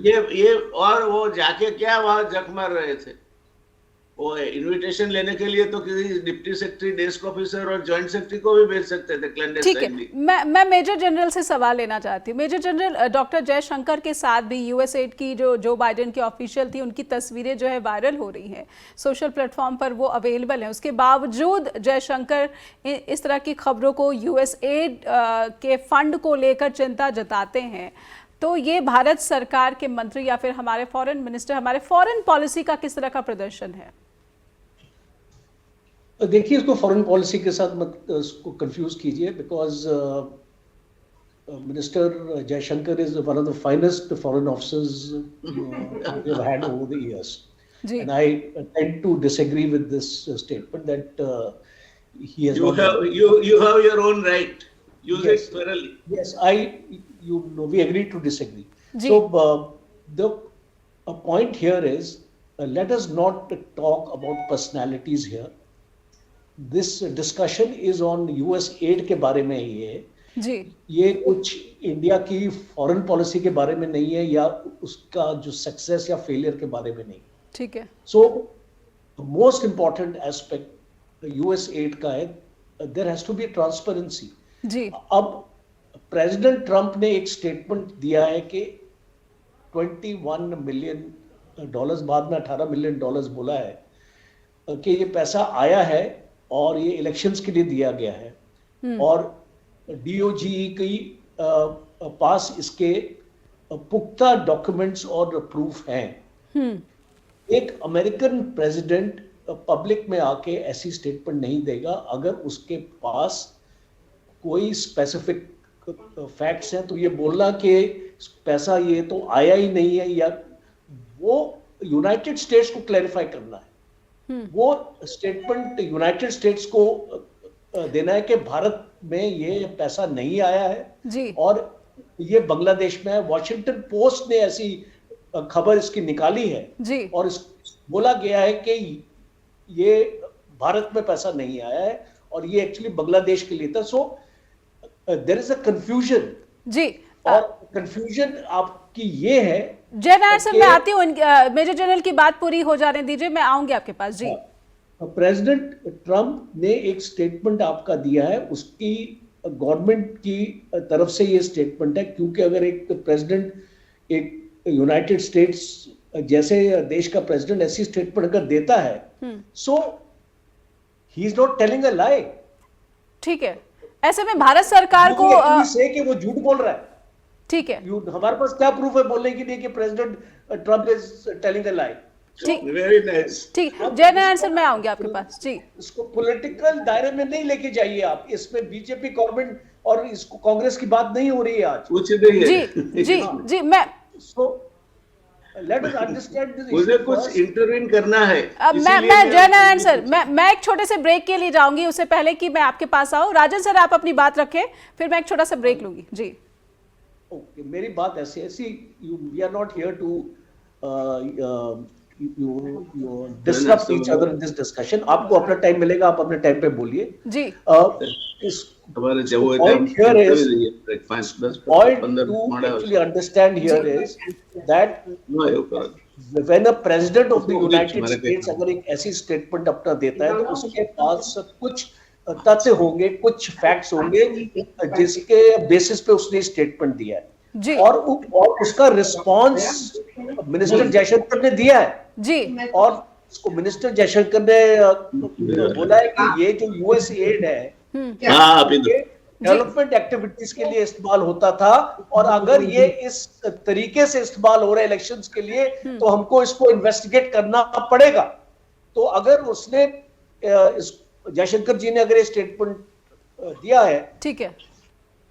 ये और वो जाके क्या वहां जख मार रहे थे। वो इनविटेशन लेने के लिए तो किसी डिप्टी सेक्रेटरी, डेस्क ऑफिसर और जॉइंट सेक्रेटरी को भी भेज सकते थे क्लैंडस्टाइनली। ठीक है, मैं मेजर जनरल से सवाल लेना चाहती हूँ। मेजर जनरल, डॉक्टर जयशंकर के साथ भी यूएसएड की जो बाइडेन की ऑफिशियल थी, उनकी तस्वीरें जो है वायरल हो रही हैं सोशल प्लेटफॉर्म पर, वो अवेलेबल हैं। उसके बावजूद जयशंकर इस तरह की खबरों को, यूएसएड के फंड को लेकर चिंता जताते हैं। तो ये भारत सरकार के मंत्री या फिर हमारे फॉरेन मिनिस्टर, हमारे फॉरेन पॉलिसी का किस तरह का प्रदर्शन है? देखिए, इसको फॉरेन पॉलिसी के साथ मत उसको कंफ्यूज कीजिए, because minister Jaishankar is one of the finest foreign officers we have had over the years, and I tend to disagree with this statement that he has you have your own right, use it thoroughly. Yes, you know, we agree to disagree. So the point here is, let us not talk about personalities here. This discussion is on US aid के बारे में ही है जी। ये कुछ इंडिया की फॉरेन पॉलिसी के बारे में नहीं है, या उसका जो सक्सेस या फेलियर के बारे में नहीं। ठीक है। So most important aspect US aid का है, there has to be transparency जी। अब प्रेसिडेंट ट्रंप ने एक स्टेटमेंट दिया है कि $21 मिलियन, बाद में $18 मिलियन बोला है कि ये पैसा आया है और ये इलेक्शंस के लिए दिया गया है, और डीओजी की पास इसके पुख्ता डॉक्यूमेंट्स और प्रूफ हैं। एक अमेरिकन प्रेसिडेंट पब्लिक में आके ऐसी स्टेटमेंट नहीं देगा अगर उसके पास कोई स्पेसिफिक फैक्ट्स हैं। तो ये बोलना कि पैसा ये तो आया ही नहीं है, या वो यूनाइटेड स्टेट्स को क्लैरिफाई करना है, वो स्टेटमेंट यूनाइटेड स्टेट्स को देना है कि भारत में ये पैसा नहीं आया है जी, और ये बांग्लादेश में है। वॉशिंगटन पोस्ट ने ऐसी खबर इसकी निकाली है जी, और बोला गया है कि ये भारत में पैसा नहीं आया है और ये एक्चुअली बांग्लादेश के लिए था। So there is a confusion जी, और कंफ्यूजन आपकी ये है। जनरल सर, मैं आती हूँ, मेजर जनरल की बात पूरी हो जाने दीजिए, मैं आऊंगी आपके पास जी। प्रेसिडेंट ट्रंप ने एक स्टेटमेंट आपका दिया है, उसकी गवर्नमेंट की तरफ से ये स्टेटमेंट है, क्योंकि अगर एक प्रेसिडेंट, एक यूनाइटेड स्टेट्स जैसे देश का प्रेसिडेंट ऐसी स्टेटमेंट अगर देता है, so he is not telling a lie. ठीक है, ऐसे में भारत सरकार को से कि वो झूठ बोल रहा है। ठीक है, हमारे पास क्या प्रूफ है बोलने के लिए कि president Trump is telling a lie? ठीक, वेरी नाइस। ठीक, जय नारायण सर मैं आऊंगी आपके पास जी। इसको पॉलिटिकल दायरे में नहीं लेके जाइए आप। इसमें बीजेपी गवर्नमेंट और इसको कांग्रेस की बात नहीं हो रही है आज। कुछ नहीं है। जी जी जी, मैं लेट अस अंडरस्टैंड दिस। मुझे कुछ इंटरवीन करना है। मैं जय नारायण सर, मैं एक छोटे से ब्रेक के लिए जाऊंगी, उससे पहले कि मैं आपके पास आऊं। राजन सर आप अपनी बात रखें, फिर मैं एक छोटा सा ब्रेक लूंगी जी। ओके, मेरी बात ऐसी है, we are not here to you disrupt each other in this discussion. आपको अपना टाइम मिलेगा, आप अपने टाइम पे बोलिए जी। इस point here is, point to actually understand here is that when a president of the United States अगर एक ऐसी स्टेटमेंट अपना देता है, तो उसके पास कुछ तथ्य होंगे, कुछ फैक्ट्स होंगे जिसके बेसिस पे उसने स्टेटमेंट दिया है जी। और उसका रिस्पांस मिनिस्टर जयशंकर ने दिया है जी। और उसको मिनिस्टर जयशंकर ने बोला है कि ये जो यूएस एड है डेवलपमेंट एक्टिविटीज के लिए इस्तेमाल होता था, और अगर ये इस तरीके से इस्तेमाल हो रहा है इलेक्शंस के लिए, तो हमको इसको इन्वेस्टिगेट करना पड़ेगा। तो अगर उसने जयशंकर जी ने अगर ये स्टेटमेंट दिया है, ठीक है,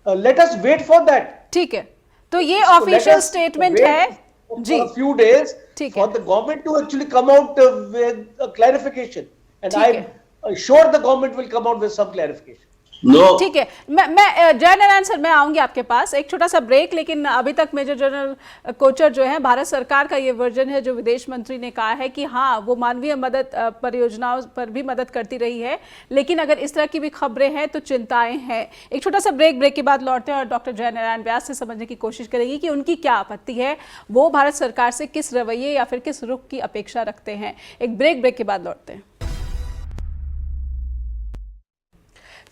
let us wait for that. ठीक है, तो ये ऑफिशियल स्टेटमेंट है जी। A few days ठीक for है। the government to actually come out with a clarification, and ठीक I'm sure the government will come out with some clarification. No ठीक है, मैं जय नारायण सर मैं आऊंगी आपके पास, एक छोटा सा ब्रेक। लेकिन अभी तक मेजर जनरल कोचर जो है, भारत सरकार का ये वर्जन है जो विदेश मंत्री ने कहा है कि हाँ वो मानवीय मदद परियोजनाओं पर भी मदद करती रही है, लेकिन अगर इस तरह की भी खबरें हैं तो चिंताएं हैं। एक छोटा सा ब्रेक के बाद लौटते हैं और डॉक्टर जय नारायण व्यास से समझने की कोशिश करेंगे कि उनकी क्या आपत्ति है, वो भारत सरकार से किस रवैये या फिर किस रुख की अपेक्षा रखते हैं। एक ब्रेक के बाद लौटते हैं।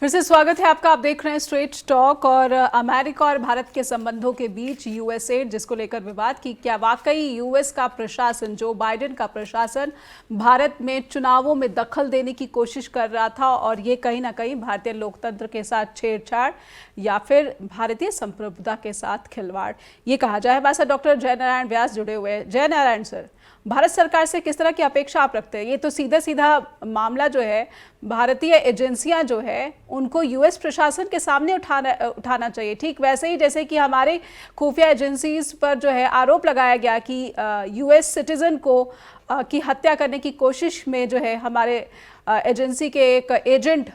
फिर से स्वागत है आपका। आप देख रहे हैं स्ट्रेट टॉक। और अमेरिका और भारत के संबंधों के बीच यूएसएड, जिसको लेकर विवाद की क्या वाकई यूएस का प्रशासन, जो बाइडेन का प्रशासन भारत में चुनावों में दखल देने की कोशिश कर रहा था, और ये कहीं ना कहीं भारतीय लोकतंत्र के साथ छेड़छाड़ या फिर भारतीय संप्रभुता के साथ खिलवाड़, ये कहा जाए। हमारे साथ डॉक्टर जय नारायण व्यास जुड़े हुए हैं। जय नारायण सर, भारत सरकार से किस तरह की अपेक्षा आप रखते हैं? ये तो सीधा सीधा मामला जो है, भारतीय एजेंसियां जो है उनको यूएस प्रशासन के सामने उठाना चाहिए, ठीक वैसे ही जैसे कि हमारे खुफिया एजेंसीज पर जो है आरोप लगाया गया कि यूएस सिटीजन को की हत्या करने की कोशिश में जो है हमारे एजेंसी के एक एजेंट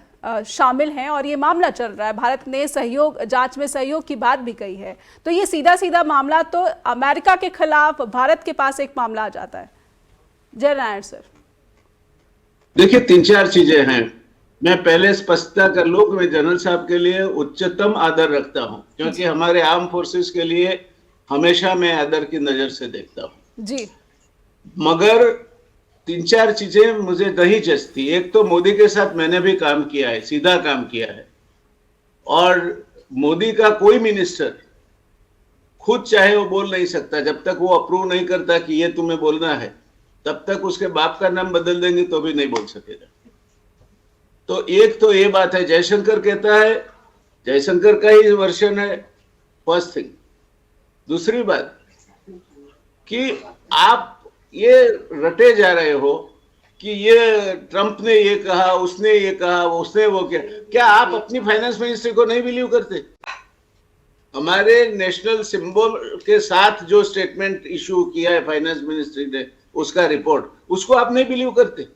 शामिल हैं, और ये मामला चल रहा है। भारत ने सहयोग, जांच में सहयोग की बात भी कही है। तो ये सीधा सीधा मामला तो अमेरिका के खिलाफ भारत के पास एक मामला आ जाता है। जय नारायण सर, देखिए 3-4 चीजें हैं। मैं पहले स्पष्टता कर लूं कि मैं जनरल साहब के लिए उच्चतम आदर रखता हूं, क्योंकि हमारे आर्म फोर्सेस के लिए हमेशा मैं आदर की नजर से देखता हूं जी। मगर 3-4 चीजें मुझे नहीं जचती। एक तो मोदी के साथ मैंने भी काम किया है, सीधा काम किया है, और मोदी का कोई मिनिस्टर खुद चाहे वो बोल नहीं सकता, जब तक वो अप्रूव नहीं करता कि ये तुम्हें बोलना है, तब तक उसके बाप का नाम बदल देंगे तो भी नहीं बोल सकेगा। तो एक तो ये बात है, जयशंकर कहता है, जयशंकर का ही वर्षन है, फर्स्ट थिंग। दूसरी बात कि आप ये रटे जा रहे हो कि ये ट्रंप ने ये कहा, उसने ये कहा, उसने वो किया। क्या आप अपनी फाइनेंस मिनिस्ट्री को नहीं बिलीव करते? हमारे नेशनल सिंबल के साथ जो स्टेटमेंट इशू किया है फाइनेंस मिनिस्ट्री ने, उसका रिपोर्ट, उसको आप नहीं बिलीव करते?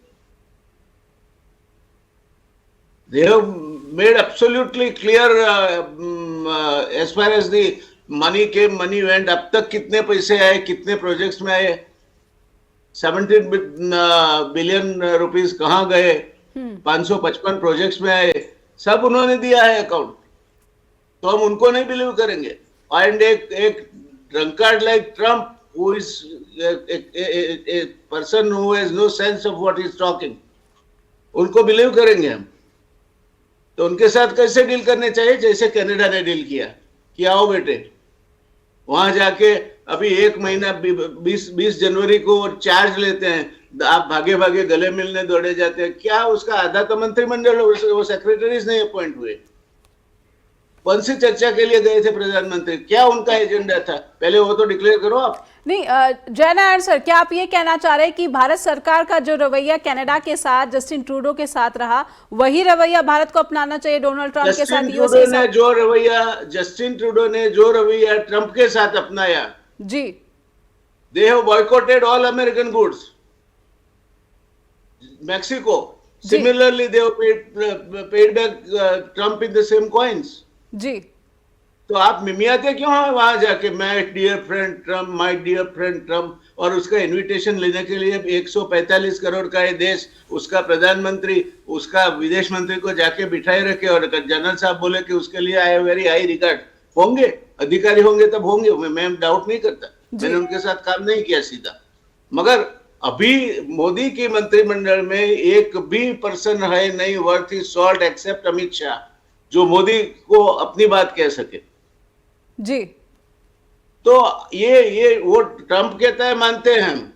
They have made absolutely clear as far as the money came, money went. अब तक कितने पैसे आए, कितने प्रोजेक्ट्स में आए, 17 बिलियन रुपीस कहाँ गए, 555 प्रोजेक्ट्स में आए, सब उन्होंने दिया है अकाउंट। तो हम उनको नहीं बिलीव करेंगे? एंड एक drunkard like Trump, who is a person who has no sense of what he is talking, उनको बिलीव करेंगे हम? तो उनके साथ कैसे डील करने चाहिए? जैसे कनाडा ने डील किया कि आओ बेटे, वहां जाके अभी 1 महीना 20 जनवरी को चार्ज लेते हैं, आप भागे भागे गले मिलने दौड़े जाते हैं। क्या उसका आधा तो मंत्रिमंडल, वो सेक्रेटरीज नहीं अपॉइंट हुए। कौन सी चर्चा के लिए गए थे प्रधानमंत्री? क्या उनका एजेंडा था? पहले वो तो डिक्लेयर करो आप। नहीं, जय नारायण सर, क्या आप ये कहना चाह रहे हैं कि भारत सरकार का जो रवैया कनाडा के साथ जस्टिन ट्रूडो के साथ रहा, वही रवैया भारत को अपनाना चाहिए डोनाल्ड ट्रंप के साथ, यूएस के साथ? जस्टिन ट्रूडो ने जो रवैया ट्रंप के साथ अपनाया जी, they have boycotted all American goods. Mexico similarly they have paid back Trump in the same coins. जी, तो आप मिमियाते क्यों हैं वहां जाके, my dear friend Trump, my dear friend Trump, और उसका इनविटेशन लेने के लिए 145 करोड़ का ये देश, उसका प्रधानमंत्री, उसका विदेश मंत्री को जाके बिठाए रखे, और जनरल साहब बोले कि उसके लिए आई वेरी हाई रिगार्ड। होंगे अधिकारी, होंगे तब होंगे, मैं डाउट नहीं करता, मैंने उनके साथ काम नहीं किया सीधा। मगर अभी मोदी की मंत्रिमंडल में एक भी पर्सन है नहीं worth his salt except Amit Shah, जो मोदी को अपनी बात कह सके। जी, तो ये वो ट्रंप कहता है मानते हैं हम,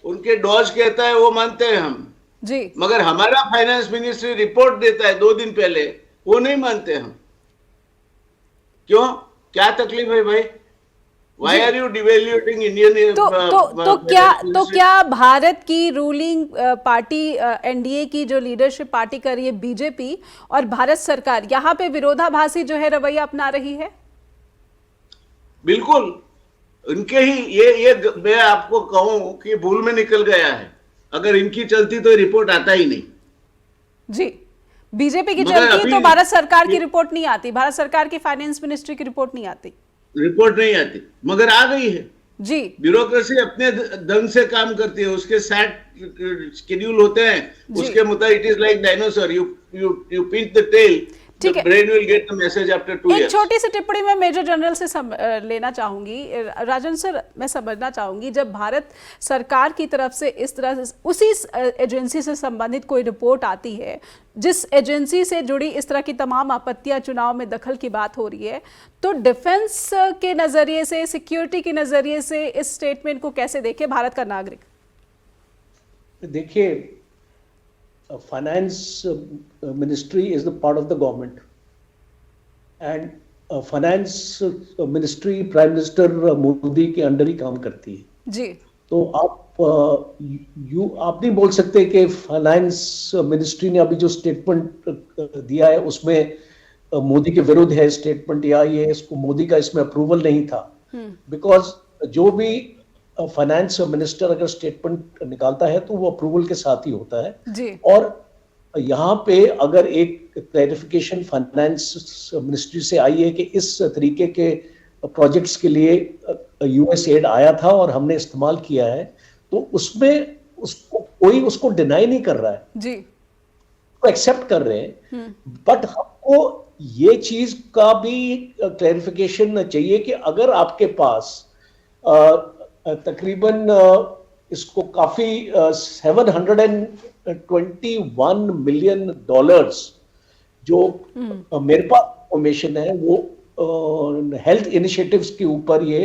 उनके डॉज कहता है वो मानते हैं हम जी, मगर हमारा फाइनेंस मिनिस्ट्री रिपोर्ट देता है 2 दिन पहले, वो नहीं मानते हम। क्यों? क्या तकलीफ है भाई? Why are you devaluating Indian? तो क्या भारत की रूलिंग पार्टी एनडीए की जो लीडरशिप पार्टी कर रही है बीजेपी, और भारत सरकार यहाँ पे विरोधाभासी जो है रवैया अपना रही है? बिल्कुल उनके ही ये मैं आपको कहूं कि भूल में निकल गया है। अगर इनकी चलती तो रिपोर्ट आता ही नहीं। जी, बीजेपी की चलती तो भारत सरकार की रिपोर्ट नहीं आती, भारत सरकार की फाइनेंस मिनिस्ट्री की रिपोर्ट नहीं आती, रिपोर्ट नहीं आती, मगर आ गई है। जी, ब्यूरोक्रेसी अपने ढंग से काम करती है, उसके सेट शेड्यूल होते हैं, उसके मुताबिक it is like dinosaur, you pinch the tail, the brain will get the message after 2 एक छोटी सी टिप्पणी मैं मेजर जनरल से लेना चाहूंगी। राजन सर, मैं समझना चाहूंगी, जब भारत सरकार की तरफ से इस तरह से उसी एजेंसी से संबंधित कोई रिपोर्ट आती है, जिस एजेंसी से जुड़ी इस तरह की तमाम आपत्तियां, चुनाव में दखल की बात हो रही है, तो डिफेंस के नजरिए से, सिक्योरिटी के नजरिए से इस स्टेटमेंट को कैसे देखे भारत का नागरिक? देखिए, finance ministry is the part of the government, and finance ministry prime minister Modi के अंडर ही काम करती है। जी, तो आप नहीं बोल सकते कि फाइनेंस मिनिस्ट्री ने अभी जो स्टेटमेंट दिया है उसमें मोदी के विरुद्ध है स्टेटमेंट, या ये इसको मोदी का इसमें अप्रूवल नहीं था। बिकॉज जो भी फाइनेंस मिनिस्टर अगर स्टेटमेंट निकालता है तो वो अप्रूवल के साथ ही होता है जी। और यहाँ पे अगर एक क्लैरिफिकेशन फाइनेंस मिनिस्ट्री से आई है कि इस तरीके के प्रोजेक्ट्स के लिए यूएस एड आया था और हमने इस्तेमाल किया है, तो उसमें कोई उसको डिनाई नहीं कर रहा है जी, वो एक्सेप्ट कर रहे हैं। बट हमको ये चीज का भी क्लैरिफिकेशन चाहिए कि अगर आपके पास तकरीबन इसको काफी $721 मिलियन जो मेरे पास इंफॉर्मेशन है वो हेल्थ इनिशिएटिव्स के ऊपर ये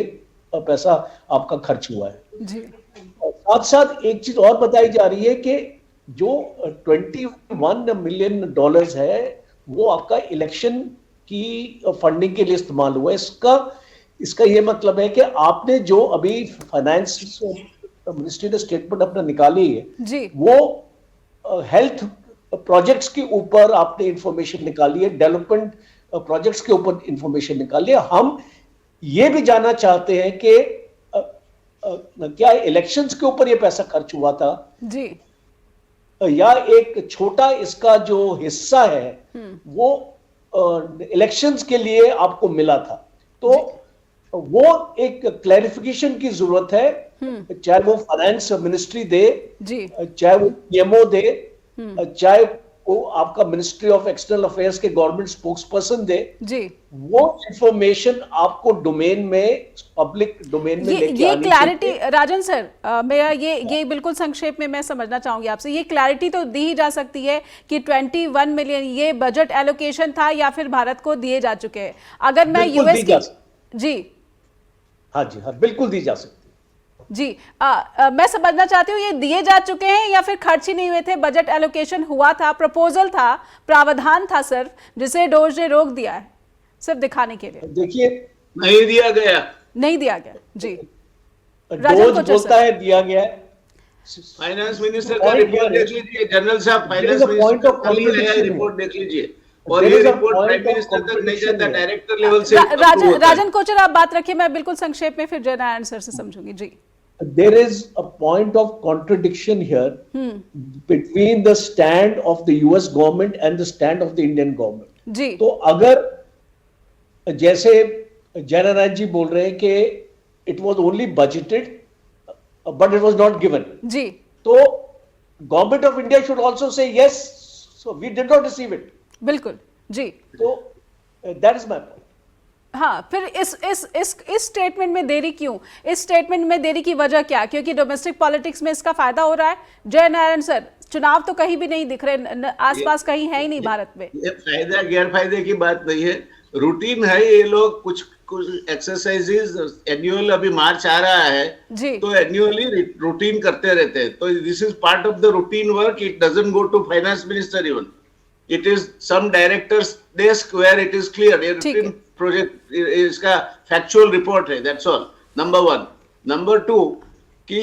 पैसा आपका खर्च हुआ है जी। साथ साथ एक चीज और बताई जा रही है कि जो $21 मिलियन है वो आपका इलेक्शन की फंडिंग के लिए इस्तेमाल हुआ है। इसका ये मतलब है कि आपने जो अभी फाइनेंस मिनिस्ट्री ने स्टेटमेंट अपना निकाली है जी, वो हेल्थ प्रोजेक्ट्स के ऊपर आपने इंफॉर्मेशन निकाली है, डेवलपमेंट प्रोजेक्ट्स के ऊपर इंफॉर्मेशन निकाली है। हम ये भी जानना चाहते हैं कि क्या इलेक्शंस के ऊपर ये पैसा खर्च हुआ था जी, या एक छोटा इसका जो हिस्सा है वो इलेक्शंस के लिए आपको मिला था। तो वो एक क्लैरिफिकेशन की जरूरत है, चाहे वो फाइनेंस मिनिस्ट्री दे, जी, चाहे वो पीएमओ दे, चाहे आपको आपका मिनिस्ट्री ऑफ एक्सटर्नल अफेयर्स के गवर्नमेंट स्पोक्स पर्सन दे, जी, वो इंफॉर्मेशन आपको डोमेन में, पब्लिक डोमेन में लेके ये आनी क्लैरिटी चाहिए। राजन सर, मेरा ये बिल्कुल संक्षेप में मैं समझना चाहूंगी आपसे, ये क्लैरिटी तो दी ही जा सकती है कि 21 मिलियन ये बजट एलोकेशन था या फिर भारत को दिए जा चुके हैं? अगर मैं बिल्कुल यूएस दी जा की, जी हाँ जी, हाँ बिल्कुल दी जा सकती है। जी, मैं समझना चाहती हूँ ये दिए जा चुके हैं या फिर खर्च ही नहीं हुए थे? बजट एलोकेशन हुआ था, प्रपोजल था, प्रावधान था सर, जिसे डोज ने रोक दिया है सिर्फ दिखाने के लिए। देखिए, नहीं दिया गया। नहीं दिया गया जी। राजन डोज कोचर बोलता सर। है दिया गया है। फाइनेंस मिनिस्टर का Point रिपोर्ट here देख लीजिए, जनरल साहब, There finance is a point minister of कल ही आया, contradiction रिपोर्ट देख लीजिए। There और ये is a report point prime of minister तक नहीं contradiction जाता, here. डायरेक्टर लेवल से approve होता है। राजन कोचर आप बात रखिए, मैं बिल्कुल संक्षेप में फिर जयनारायण सर से समझूंगी जी। There is a point of contradiction here between the stand of the US government and the stand of the Indian government. जी तो अगर जैसे जयनारायण जी बोल रहे हैं कि it was only budgeted but it was not given, जी तो government of India should also say yes, so we did not receive it. बिल्कुल जी। तो दैट इज माय पॉइंट। हाँ, फिर इस स्टेटमेंट में देरी क्यों? इस स्टेटमेंट में देरी की वजह क्या? क्योंकि डोमेस्टिक पॉलिटिक्स में इसका फायदा हो रहा है? जयनारायण सर, चुनाव तो कहीं भी नहीं दिख रहे, आसपास कहीं है ही नहीं भारत में। ये फायदा गैर फायदे की बात नहीं है, रूटीन है। ये लोग कुछ एक्सरसाइजेज एनुअल, अभी मार्च आ रहा है जी तो एनुअली रूटीन करते रहते हैं। तो this is part of the routine work, it doesn't go to finance minister even, it is some directors desk where it is clear. ये ठीक है। रूटीन प्रोजेक्ट, इसका फैक्चुअल रिपोर्ट है, दैट्स ऑल। नंबर 1। नंबर 2 कि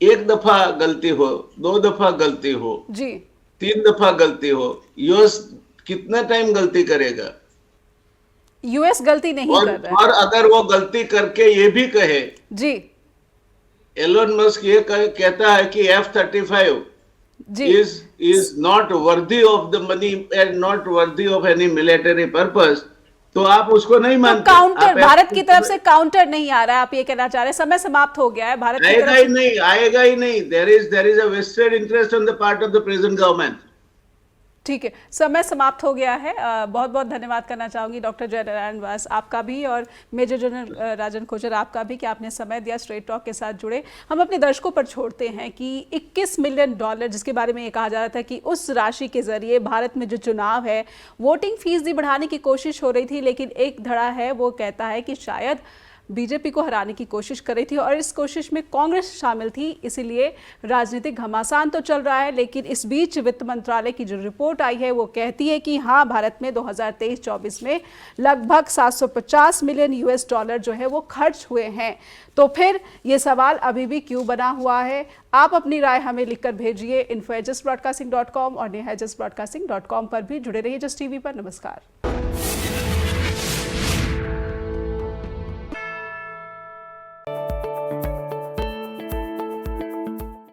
एक दफा गलती हो, 2 दफा गलती हो, जी 3 दफा गलती हो, यूएस कितना टाइम गलती करेगा? यूएस गलती नहीं कर रहा है। और अगर वो गलती करके ये भी कहे, जी एलोन मस्क ये कहता है कि F-35 ji is not worthy of the money and not worthy of any military purpose, तो आप उसको नहीं तो मानते। काउंटर आप भारत की तरफ से काउंटर नहीं आ रहा है, आप ये कहना चाह रहे हैं? समय समाप्त हो गया है भारत की आएगा तरफ ही से। नहीं, आएगा ही नहीं। there is a vested interest on the part of the present government. ठीक है, समय समाप्त हो गया है। बहुत बहुत धन्यवाद करना चाहूंगी डॉक्टर जयनारायण व्यास आपका भी, और मेजर जनरल राजन कोचर आपका भी, कि आपने समय दिया, स्ट्रेट टॉक के साथ जुड़े। हम अपने दर्शकों पर छोड़ते हैं कि 21 मिलियन डॉलर, जिसके बारे में ये कहा जा रहा था कि उस राशि के जरिए भारत में जो चुनाव है, वोटिंग फीस भी बढ़ाने की कोशिश हो रही थी, लेकिन एक धड़ा है वो कहता है कि शायद बीजेपी को हराने की कोशिश कर रही थी और इस कोशिश में कांग्रेस शामिल थी, इसीलिए राजनीतिक घमासान तो चल रहा है। लेकिन इस बीच वित्त मंत्रालय की जो रिपोर्ट आई है वो कहती है कि हाँ, भारत में 2023-24 में लगभग 750 मिलियन यूएस डॉलर जो है वो खर्च हुए हैं। तो फिर ये सवाल अभी भी क्यों बना हुआ है? आप अपनी राय हमें लिखकर भेजिए info@justbroadcasting.com और neha@justbroadcasting.com पर भी जुड़े रहिए जस्ट टीवी पर। नमस्कार।